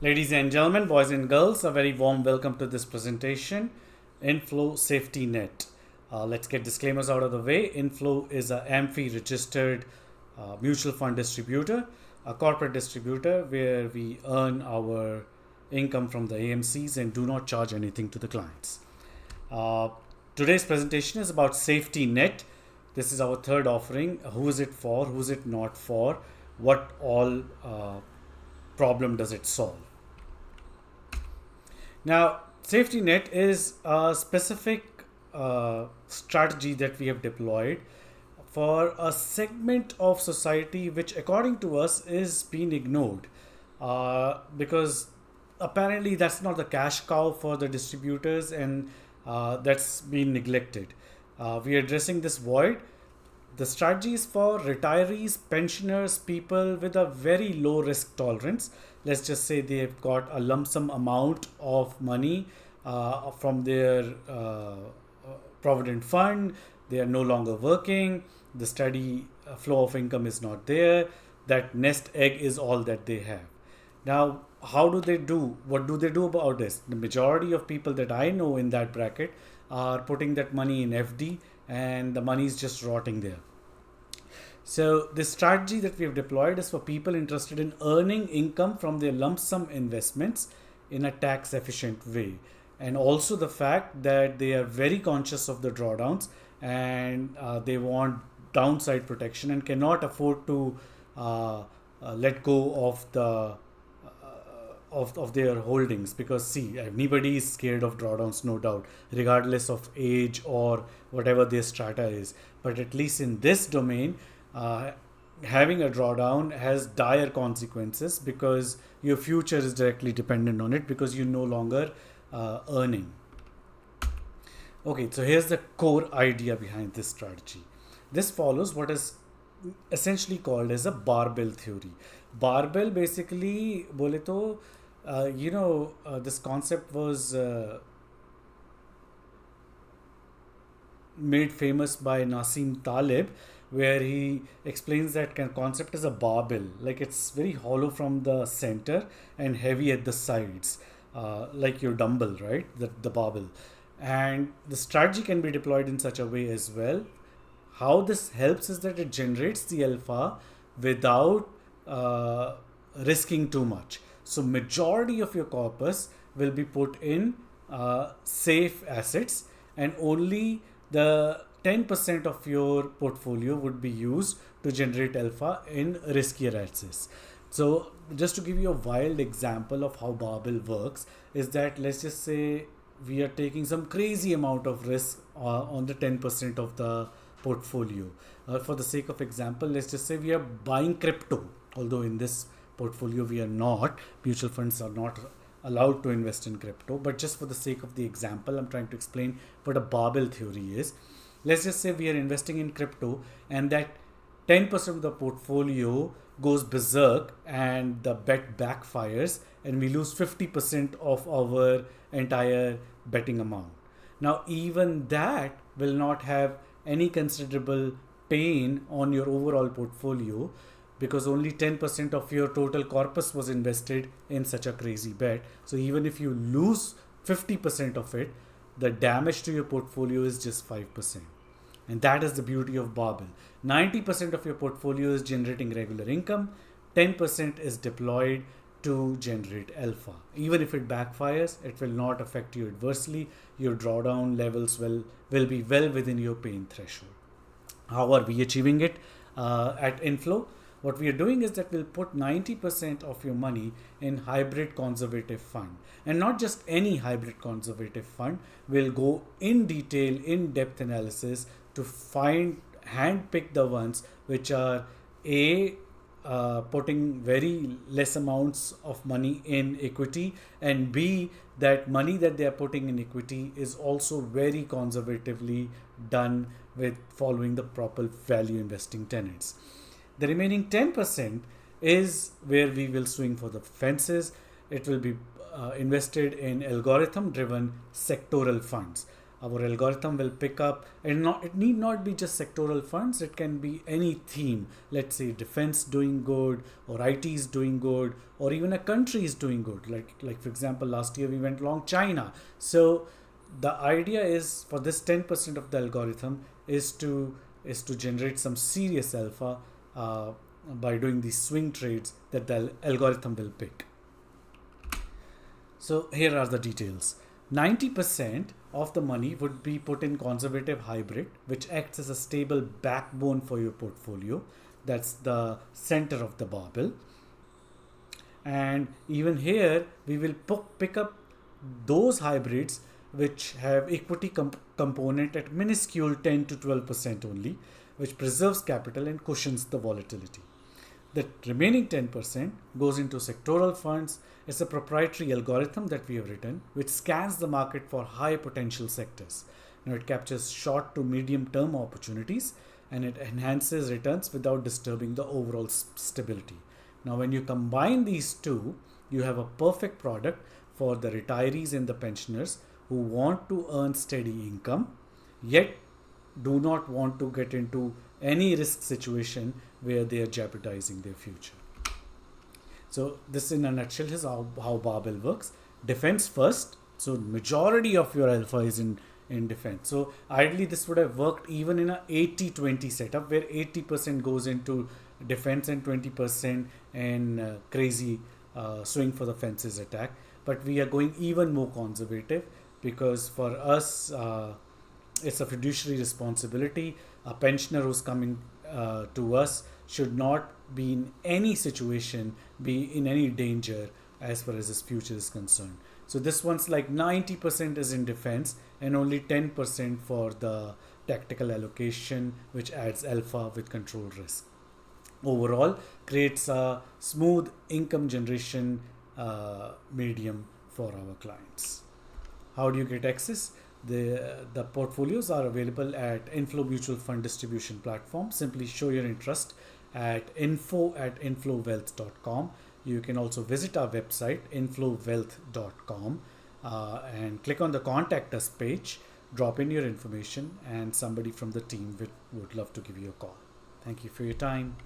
Ladies and gentlemen, boys and girls, a very warm welcome to this presentation, INFLO Safetynet. Let's get disclaimers out of the way. INFLO is a AMFI registered mutual fund distributor, a corporate distributor where we earn our income from the AMCs and do not charge anything to the clients. Uh, Today's presentation is about Safetynet. This is our third offering. Who is it for? Who is it not for? What all problem does it solve? Now, safety net is a specific strategy that we have deployed for a segment of society which, according to us, is being ignored because apparently that's not the cash cow for the distributors and that's been neglected. We are addressing this void. The strategy is for retirees, pensioners, people with a very low risk tolerance. Let's just say they've got a lump sum amount of money from their provident fund. They are no longer working. The steady flow of income is not there. That nest egg is all that they have. Now, how do they do? What do they do about this? The majority of people that I know in that bracket are putting that money in FD and the money is just rotting there. So, the strategy that we have deployed is for people interested in earning income from their lump sum investments in a tax efficient way. And also the fact that they are very conscious of the drawdowns and they want downside protection and cannot afford to let go of the of their holdings, because see, anybody is scared of drawdowns, no doubt, regardless of age or whatever their strata is. But at least in this domain, uh, having a drawdown has dire consequences because your future is directly dependent on it because you're no longer earning. Okay, so here's the core idea behind this strategy. This follows what is essentially called as a barbell theory. Barbell basically, bole to, this concept was made famous by Nassim Taleb, where he explains that concept as a barbell. Like it's very hollow from the center and heavy at the sides, like your dumbbell, right? The barbell. And the strategy can be deployed in such a way as well. How this helps is that it generates the alpha without risking too much. So majority of your corpus will be put in safe assets, and only the 10% of your portfolio would be used to generate alpha in riskier assets. So just to give you a wild example of how barbell works is that, let's just say we are taking some crazy amount of risk on the 10% of the portfolio. For the sake of example, let's just say we are buying crypto, although in this portfolio we are not. Mutual funds are not allowed to invest in crypto, but just for the sake of the example, I'm trying to explain what a barbell theory is. Let's just say we are investing in crypto and that 10% of the portfolio goes berserk and the bet backfires and we lose 50% of our entire betting amount. Now, even that will not have any considerable pain on your overall portfolio because only 10% of your total corpus was invested in such a crazy bet. So, even if you lose 50% of it, the damage to your portfolio is just 5%. And that is the beauty of barbell. 90% of your portfolio is generating regular income, 10% is deployed to generate alpha. Even if it backfires, it will not affect you adversely. Your drawdown levels will be well within your pain threshold. How are we achieving it at INFLO? What we are doing is that we'll put 90% of your money in hybrid conservative fund, and not just any hybrid conservative fund. We'll go in detail, in depth analysis to find hand pick the ones which are a putting very less amounts of money in equity, and b, that money that they are putting in equity is also very conservatively done with following the proper value investing tenets. The remaining 10% is where we will swing for the fences. It will be invested in algorithm driven sectoral funds. our algorithm will pick up, and it need not be just sectoral funds, it can be any theme. Let's say defense doing good, or IT is doing good, or even a country is doing good. Like for example, last year we went long China. So the idea is for this 10% of the algorithm is to generate some serious alpha by doing these swing trades that the algorithm will pick. So here are the details. 90% of the money would be put in conservative hybrid, which acts as a stable backbone for your portfolio. That's the center of the barbell. And even here, we will pick up those hybrids which have equity component at minuscule 10 to 12% only, which preserves capital and cushions the volatility. The remaining 10% goes into sectoral funds. It's a proprietary algorithm that we have written, which scans the market for high potential sectors. Now it captures short to medium term opportunities, and it enhances returns without disturbing the overall stability. Now, when you combine these two, you have a perfect product for the retirees and the pensioners who want to earn steady income, yet do not want to get into any risk situation where they are jeopardizing their future. So this in a nutshell is how barbell works. Defense first. So majority of your alpha is in defense. So ideally this would have worked even in a 80-20 setup where 80% goes into defense and 20% in crazy swing for the fences attack. But we are going even more conservative because for us it's a fiduciary responsibility. A pensioner who's coming to us should not be in any situation, be in any danger as far as his future is concerned. So this one's like 90% is in defense and only 10% for the tactical allocation, which adds alpha with control risk. Overall, creates a smooth income generation medium for our clients. How do you get access? The portfolios are available at INFLO Mutual Fund Distribution Platform. Simply show your interest at info@inflowealth.com. You can also visit our website inflowealth.com and click on the contact us page, drop in your information, and somebody from the team would love to give you a call. Thank you for your time.